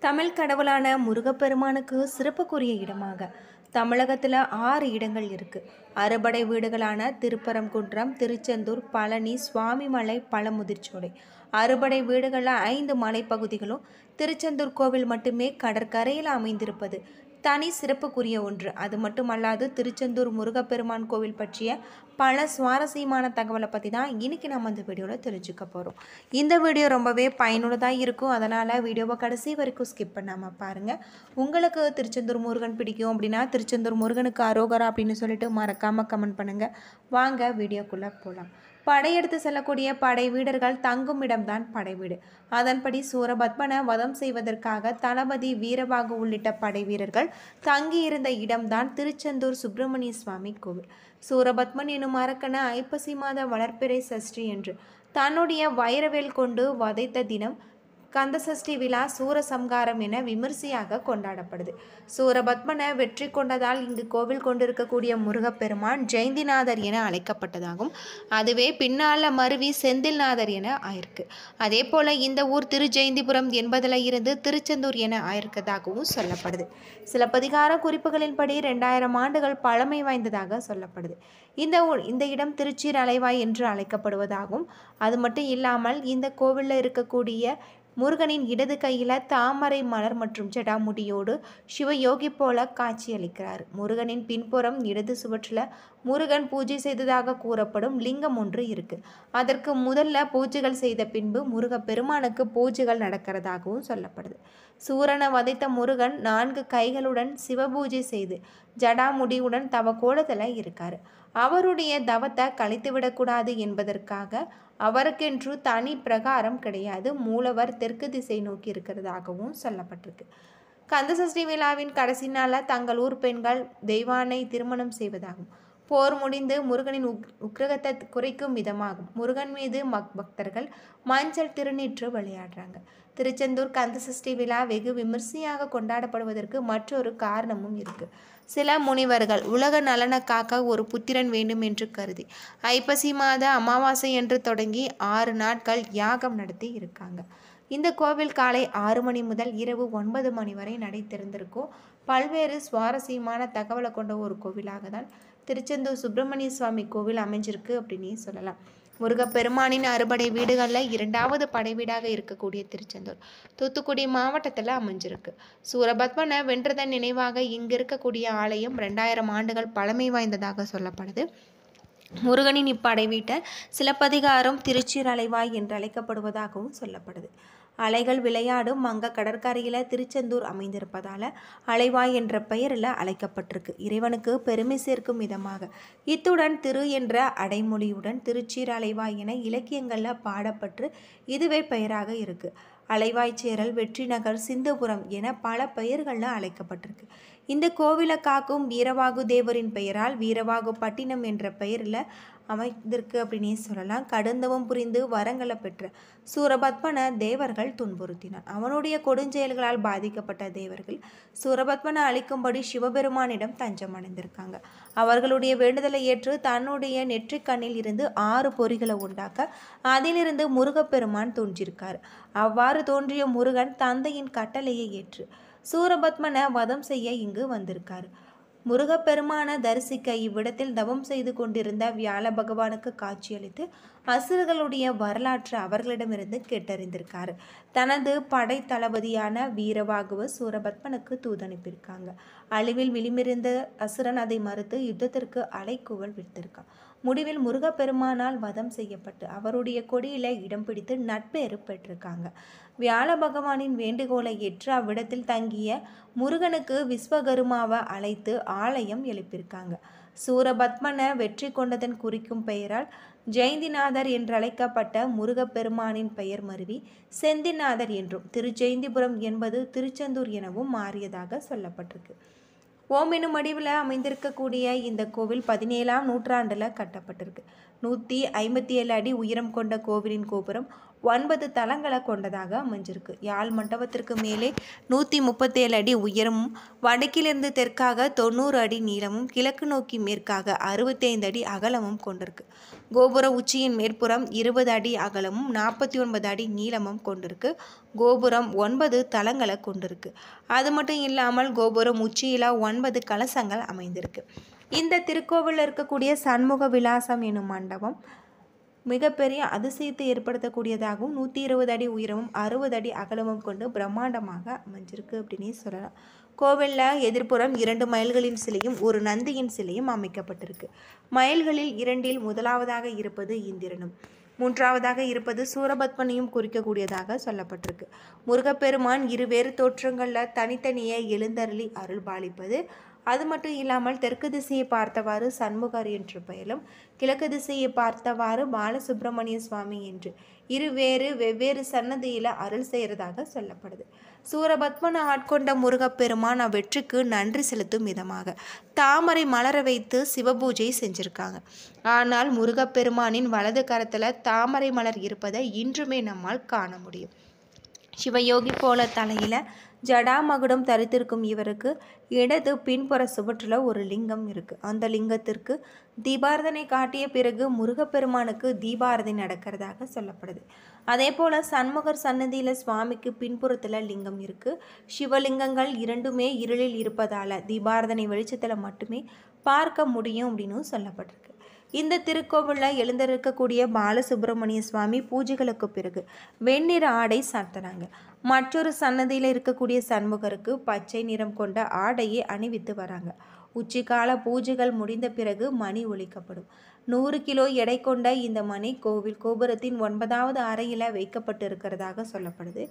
தமிழ் கடவுளான முருகப்பெருமானுக்கு சிறப்புக்குரிய இடமாக தமிழகத்தில் 6 இடங்கள் இருக்குது. அறுபடை வீடுகளான திருப்பரங்குன்றம், திருச்செந்தூர், பழனி, சுவாமிமலை, பழமுதிர்ச்சோலை. அறுபடை வீடுகளில் 5 மலைப்பகுதிகளும் திருச்செந்தூர் கோவில் மட்டுமே கடற்கரையில் அமைந்திருப்பது தனி சிறப்புக்குரிய ஒன்று. அது மட்டுமல்லாது திருச்செந்தூர் முருகப்பெருமான் கோவில் பற்றிய பல சுவாரஸ்யமான தகவலை பற்றி தான் இன்றைக்கி நம்ம இந்த வீடியோவில் தெரிஞ்சுக்க போகிறோம். இந்த வீடியோ ரொம்பவே பயனுள்ளதாக இருக்கும். அதனால் வீடியோவை கடைசி வரைக்கும் ஸ்கிப் பண்ணாமல் பாருங்கள். உங்களுக்கு திருச்செந்தூர் முருகன் பிடிக்கும் அப்படின்னா திருச்செந்தூர் முருகனுக்கு அரோகரா அப்படின்னு சொல்லிட்டு மறக்காமல் கமெண்ட் பண்ணுங்கள். வாங்க வீடியோக்குள்ளே போகலாம். படையெடுத்து செல்லக்கூடிய படை வீரர்கள் தங்கும் இடம்தான் படை வீடு. அதன்படி சூரபத்மனை வதம் செய்வதற்காக தளபதி வீரபாகு உள்ளிட்ட படை வீரர்கள் தங்கியிருந்த இடம்தான் திருச்செந்தூர் சுப்பிரமணிய சுவாமி கோவில். சூரபத்மன் எனும் அரக்கனை ஐப்பசி மாத வளர்ப்பிறை சஷ்டி என்று தன்னுடைய வைரவேல் கொண்டு வதைத்த தினம் கந்தசஷ்டி விழா சூரசம்காரம் என விமர்சையாக கொண்டாடப்படுது. சூரபத்மனை வெற்றி கொண்டதால் இங்கு கோவில் கொண்டிருக்கக்கூடிய முருகப்பெருமான் ஜெயந்திநாதர் என அழைக்கப்பட்டதாகும். அதுவே பின்னால் மருவி செந்தில்நாதர் என ஆயிருக்கு. அதே போல இந்த ஊர் திருஜெயந்திபுரம் என்பதில் இருந்து திருச்செந்தூர் என ஆயிருக்கதாகவும் சொல்லப்படுது. சிலப்பதிகார குறிப்புகளின்படி 2000 ஆண்டுகள் பழமை வாய்ந்ததாக சொல்லப்படுது. இந்த இடம் திருச்சீர் அலைவாய் என்று அழைக்கப்படுவதாகும். அது மட்டும் இல்லாமல் இந்த கோவிலில் இருக்கக்கூடிய முருகனின் இடது கையில் தாமரை மலர் மற்றும் ஜடாமுடியோடு சிவயோகி போல காட்சியளிக்கிறார். முருகனின் பின்புறம் இடது சுவற்றில் முருகன் பூஜை செய்ததாக கூறப்படும் லிங்கம் ஒன்று இருக்கு. அதற்கு முதல்ல பூஜைகள் செய்த பின்பு முருகப்பெருமானுக்கு பூஜைகள் நடக்கிறதாகவும் சொல்லப்படுது. சூரனை வதைத்த முருகன் 4 கைகளுடன் சிவபூஜை செய்து ஜடாமுடியுடன் தவக்கோலத்தில் இருக்கார். அவருடைய தவத்தை கழித்துவிடக்கூடாது என்பதற்காக அவருக்கென்று தனி பிரகாரம் கிடையாது. மூலவர் தெற்கு திசை நோக்கி இருக்கிறதாகவும் சொல்லப்பட்டிருக்கு. கந்தசஷ்டி விழாவின் கடைசி நாளில் தங்கள் ஊர் பெண்கள் தெய்வானை திருமணம் செய்வதாகும். போர் முடிந்து முருகனின் உக்கிரகத்தை குறைக்கும் விதமாகும். முருகன் மீது பக்தர்கள் மஞ்சள் திருநீற்று விளையாடுறாங்க. திருச்செந்தூர் கந்தசஷ்டி விழா வெகு விமர்சையாக கொண்டாடப்படுவதற்கு மற்றொரு காரணமும் இருக்குது. சில முனிவர்கள் உலக நலனை காக்க ஒரு புத்திரன் வேண்டும் என்று கருதி ஐப்பசி மாத அமாவாசை என்று தொடங்கி 6 நாட்கள் யாகம் நடத்தி இருக்காங்க. இந்த கோவில் காலை 6 மணி முதல் இரவு 9 மணி வரை நடை திறந்திருக்கும். பல்வேறு சுவாரஸ்யமான தகவலை கொண்ட ஒரு கோவிலாக தான் திருச்செந்தூர் சுப்பிரமணிய சுவாமி கோவில் அமைஞ்சிருக்கு அப்படின்னு சொல்லலாம். முருகப்பெருமானின் அறுபடை வீடுகளில் 2வது படை வீடாக இருக்கக்கூடிய திருச்செந்தூர் தூத்துக்குடி மாவட்டத்தில் அமைஞ்சிருக்கு. சூரபத்மனை வென்றதன் நினைவாக இங்கு இருக்கக்கூடிய ஆலயம் 2000 ஆண்டுகள் பழமை வாய்ந்ததாக சொல்லப்படுது. முருகனின் இப்படை வீட்டை சிலப்பதிகாரம் திருச்சீர் அலைவாய் என்று அழைக்கப்படுவதாகவும் சொல்லப்படுது. அலைகள் விளையாடும் மங்க கடற்கரையில் திருச்செந்தூர் அமைந்திருப்பதால் அலைவாய் என்ற பெயரில் அழைக்கப்பட்டிருக்கு. இறைவனுக்கு பெருமை சேர்க்கும் விதமாக இத்துடன் திரு என்ற அடைமொழியுடன் திருச்சீர் அலைவாய் என இலக்கியங்களில் பாடப்பட்டு இதுவே பெயராக இருக்குது. அலைவாய்ச்சேரல், வெற்றி நகர், சிந்துபுரம் என பல பெயர்களில் அழைக்கப்பட்டிருக்கு. இந்த கோவிலை காக்கும் வீரவாகு தேவரின் பெயரால் வீரவாகு பட்டினம் என்ற பெயரில் அமைந்திருக்கு அப்படின்னே சொல்லலாம். கடுந்தவம் புரிந்து வரங்களை பெற்ற சூரபத்மனை தேவர்கள் துன்புறுத்தினார். அவனுடைய கொடுஞ்செயல்களால் பாதிக்கப்பட்ட தேவர்கள் சூரபத்மனை அழிக்கும்படி சிவபெருமானிடம் தஞ்சம் அடைந்திருக்காங்க. அவர்களுடைய வேண்டுதலை ஏற்று தன்னுடைய நெற்றிக்கண்ணில் இருந்து 6 பொறிகளை உண்டாக்க அதிலிருந்து முருகப்பெருமான் தோன்றியிருக்கார். அவ்வாறு தோன்றிய முருகன் தந்தையின் கட்டளையை ஏற்று சூரபத்மனை வதம் செய்ய இங்கு வந்திருக்கார். முருகப்பெருமான தரிசிக்க இவ்விடத்தில் தவம் செய்து கொண்டிருந்த வியாழ பகவானுக்கு காட்சியளித்து அசுரர்களுடைய வரலாற்று அவர்களிடமிருந்து கேட்டறிந்திருக்காரு. தனது படை தளபதியான வீரவாகுவ சூரபத்மனுக்கு தூதனுப்பியிருக்காங்க. அழிவில் விளிமிருந்த அசுரன் அதை மறுத்து யுத்தத்திற்கு அலைக்கூவல் விடுத்திருக்கான். முடிவில் முருகப்பெருமானால் வதம் செய்யப்பட்டு அவருடைய கொடியில இடம் பிடித்து நட்பேறு பெற்றிருக்காங்க. வியாழ பகவானின் வேண்டுகோளை ஏற்று அவ்விடத்தில் தங்கிய முருகனுக்கு விஸ்வகருமாவை அழைத்து ஆலயம் எழுப்பியிருக்காங்க. சூரபத்மனை வெற்றி கொண்டதன் குறிக்கும் பெயரால் ஜெயந்திநாதர் என்றழைக்கப்பட்ட முருகப்பெருமானின் பெயர் மருவி செந்தில்நாதர் என்றும் திருஜெயந்திபுரம் என்பது திருச்செந்தூர் எனவும் மாறியதாக சொல்லப்பட்டிருக்கு. ஓம் எனும் வடிவில் அமைந்திருக்கக்கூடிய இந்த கோவில் 17ஆம் நூற்றாண்டில் கட்டப்பட்டிருக்கு. 157 அடி உயரம் கொண்ட கோவிலின் கோபுரம் 9 தளங்களை கொண்டதாக அமைஞ்சிருக்கு. யாழ் மண்டபத்திற்கு மேலே 137 அடி உயரமும், வடக்கிலிருந்து தெற்காக 90 அடி நீளமும், கிழக்கு நோக்கி மேற்காக 65 அடி அகலமும் கொண்டிருக்கு. கோபுர உச்சியின் மேற்புறம் 20 அடி அகலமும் 49 அடி நீளமும் கொண்டிருக்கு. கோபுரம் 9 தளங்களை கொண்டிருக்கு. அது மட்டும் இல்லாமல் கோபுரம் உச்சியில் 9 கலசங்கள் அமைந்திருக்கு. இந்த திருக்கோவிலில் இருக்கக்கூடிய சண்முக விலாசம் என்னும் மண்டபம் மிகப்பெரிய அதிசயத்தை ஏற்படுத்தக்கூடியதாகவும் 120 அடி உயரமும் 60 அடி அகலமும் கொண்டு பிரம்மாண்டமாக அமைஞ்சிருக்கு அப்படின்னே சொல்லலாம். கோவிலில் எதிர்ப்புறம் 2 மயில்களின் சிலையும் ஒரு நந்தியின் சிலையும் அமைக்கப்பட்டிருக்கு. மயில்களில் 2இல் முதலாவதாக இருப்பது இந்திரனும், மூன்றாவதாக இருப்பது சூரபத்மனையும் குறிக்கக்கூடியதாக சொல்லப்பட்டிருக்கு. முருகப்பெருமான் இருவேறு தோற்றங்களில் தனித்தனியே எழுந்தருளி அருள் பாலிப்பது. அது மட்டும் இல்லாமல் தெற்கு திசையை பார்த்தவாறு சண்முகர் என்ற பெயரும், கிழக்கு திசையை பார்த்தவாறு பாலசுப்பிரமணிய சுவாமி என்று வெவ்வேறு சன்னதியில் அருள் செய்கிறதாக சொல்லப்படுது. சூரபத்மனை ஆட்கொண்ட முருகப்பெருமான் அவ்வெற்றிக்கு நன்றி செலுத்தும் விதமாக தாமரை மலர வைத்து சிவபூஜை செஞ்சுருக்காங்க. ஆனால் முருகப்பெருமானின் வலது கரத்தில் தாமரை மலர் இருப்பதை இன்றுமே நம்மால் காண முடியும். சிவயோகி போல தலையில் ஜடாமகுடம் தரித்திருக்கும் இவருக்கு இடது பின்புற சுவற்றில் ஒரு லிங்கம் இருக்குது. அந்த லிங்கத்திற்கு தீபாரதனை காட்டிய பிறகு முருகப்பெருமானுக்கு தீபாரதனை நடக்கிறதாக சொல்லப்படுது. அதே போல் சண்முகர் சன்னதியில் சுவாமிக்கு பின்புறத்தில் லிங்கம் இருக்குது. சிவலிங்கங்கள் 2மே இருளில் இருப்பதால் தீபாரதனை வெளிச்சத்தில் மட்டுமே பார்க்க முடியும் அப்படின்னு சொல்லப்பட்டிருக்கு. இந்த திருக்கோவிலில் எழுந்திருக்கக்கூடிய பாலசுப்பிரமணிய சுவாமி பூஜைகளுக்கு பிறகு வெண்ணிற ஆடை சாத்துறாங்க. மற்றொரு சன்னதியில் இருக்கக்கூடிய சண்முகருக்கு பச்சை நிறம் கொண்ட ஆடையை அணிவித்து வராங்க. உச்சிக்கால பூஜைகள் முடிந்த பிறகு மணி ஒலிக்கப்படும். 100 கிலோ எடை கொண்ட இந்த மணி கோவில் கோபுரத்தின் 9வது அறையில் வைக்கப்பட்டு இருக்கிறதாக சொல்லப்படுது.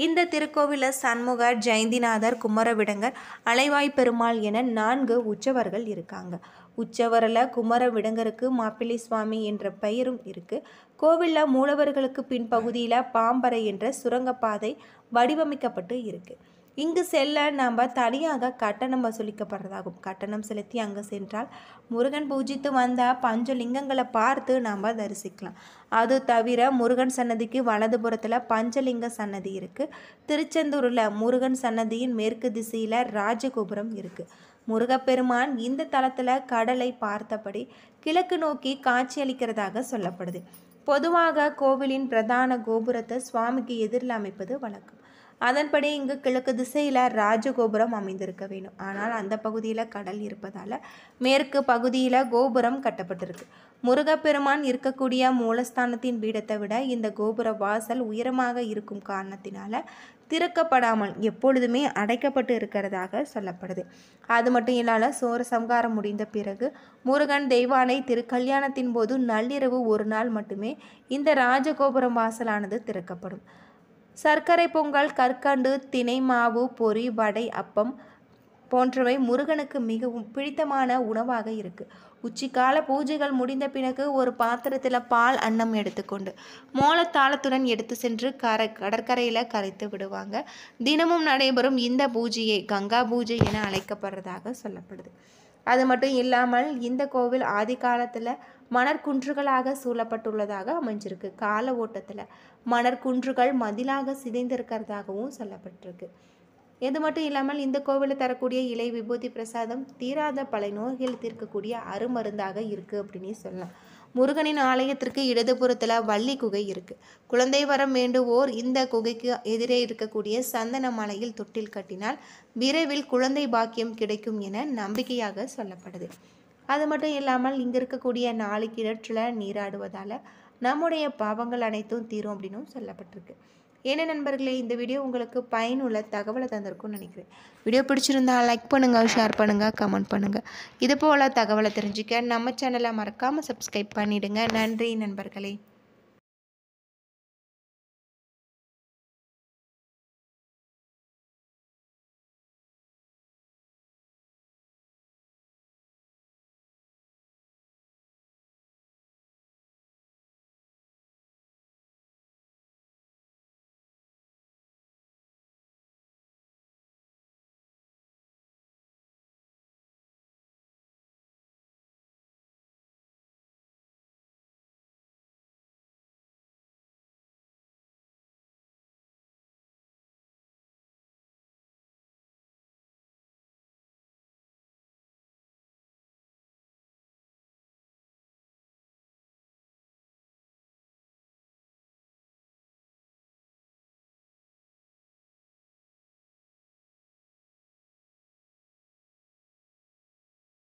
இந்த திருக்கோவிலில் சண்முகர், ஜெயந்திநாதர், குமரவிடங்கர், அலைவாய் பெருமாள் என 4 உற்சவர்கள் இருக்காங்க. உற்சவரில் குமரவிடங்கருக்கு மாப்பிள்ளை சுவாமி என்ற பெயரும் இருக்குது. கோவிலில் மூலவர்களுக்கு பின்பகுதியில் பாம்பறை என்ற சுரங்கப்பாதை வடிவமைக்கப்பட்டு இருக்குது. இங்கு செல்ல நாம் தனியாக கட்டணம் வசூலிக்கப்படுறதாகும். கட்டணம் செலுத்தி அங்கே சென்றால் முருகன் பூஜித்து வந்த பஞ்சலிங்கங்களை பார்த்து நாம் தரிசிக்கலாம். அது தவிர முருகன் சன்னதிக்கு வலதுபுறத்தில் பஞ்சலிங்க சன்னதி இருக்குது. திருச்செந்தூரில் முருகன் சன்னதியின் மேற்கு திசையில் ராஜகோபுரம் இருக்குது. முருகப்பெருமான் இந்த தலத்தில் கடலை பார்த்தபடி கிழக்கு நோக்கி காட்சியளிக்கிறதாக சொல்லப்படுது. பொதுவாக கோவிலின் பிரதான கோபுரத்தை சுவாமிக்கு எதிரில் அமைப்பது வழக்கம். அதன்படி இங்கு கிழக்கு திசையில் ராஜகோபுரம் அமைந்திருக்க வேண்டும். ஆனால் அந்த பகுதியில் கடல் இருப்பதால் மேற்கு பகுதியில் கோபுரம் கட்டப்பட்டிருக்கு. முருகப்பெருமான் இருக்கக்கூடிய மூலஸ்தானத்தின் பீடத்தை விட இந்த கோபுர வாசல் உயரமாக இருக்கும் காரணத்தினால திறக்கப்படாமல் எப்பொழுதுமே அடைக்கப்பட்டு இருக்கிறதாக சொல்லப்படுது. அது மட்டும் இல்லாமல் சூரசம்ஹாரம் முடிந்த பிறகு முருகன் தெய்வானை திருக்கல்யாணத்தின் போது நள்ளிரவு ஒரு நாள் மட்டுமே இந்த ராஜகோபுரம் வாசலானது திறக்கப்படும். சர்க்கரை பொங்கல், கற்கண்டு, தினை மாவு, பொரி, வடை, அப்பம் போன்றவை முருகனுக்கு மிகவும் பிடித்தமான உணவாக இருக்குது. உச்சிக்கால பூஜைகள் முடிந்த பிறகு ஒரு பாத்திரத்தில் பால் அன்னம் எடுத்துக்கொண்டு மோளத்தாளத்துடன் எடுத்து சென்று கடற்கரையில் கரைத்து விடுவாங்க. தினமும் நடைபெறும் இந்த பூஜையை கங்கா பூஜை என அழைக்கப்படுறதாக சொல்லப்படுது. அது மட்டும் இல்லாமல் இந்த கோவில் ஆதி காலத்தில் மணற்குன்றுகளாக சூழப்பட்டுள்ளதாக அமைஞ்சிருக்கு. கால ஓட்டத்தில் மணற்குன்றுகள் மதிலாக சிதைந்திருக்கிறதாகவும் சொல்லப்பட்டிருக்கு. இது மட்டும் இல்லாமல் இந்த கோவிலில் தரக்கூடிய இலை விபூதி பிரசாதம் தீராத பல நோய்கள் தீர்க்கக்கூடிய அருமருந்தாக இருக்குது அப்படின்னு சொல்லலாம். முருகனின் ஆலயத்திற்கு இடதுபுறத்தில் வள்ளி குகை இருக்குது. குழந்தை வரம் வேண்டுவோர் இந்த குகைக்கு எதிரே இருக்கக்கூடிய சந்தன மலையில் தொட்டில் கட்டினால் விரைவில் குழந்தை பாக்கியம் கிடைக்கும் என நம்பிக்கையாக சொல்லப்படுது. அது மட்டும் இல்லாமல் இங்கே இருக்கக்கூடிய 4 கிணற்றில் நீராடுவதால் நம்முடைய பாவங்கள் அனைத்தும் தீரும் அப்படின்னும் சொல்லப்பட்டிருக்கு. ஏன்னா நண்பர்களே, இந்த வீடியோ உங்களுக்கு பயனுள்ள தகவலை தந்திருக்கும்னு நினைக்கிறேன். வீடியோ பிடிச்சிருந்தா லைக் பண்ணுங்கள், ஷேர் பண்ணுங்கள், கமெண்ட் பண்ணுங்கள். இது போல் தகவலை தெரிஞ்சுக்க நம்ம சேனலை மறக்காமல் சப்ஸ்கிரைப் பண்ணிவிடுங்க. நன்றி நண்பர்களே.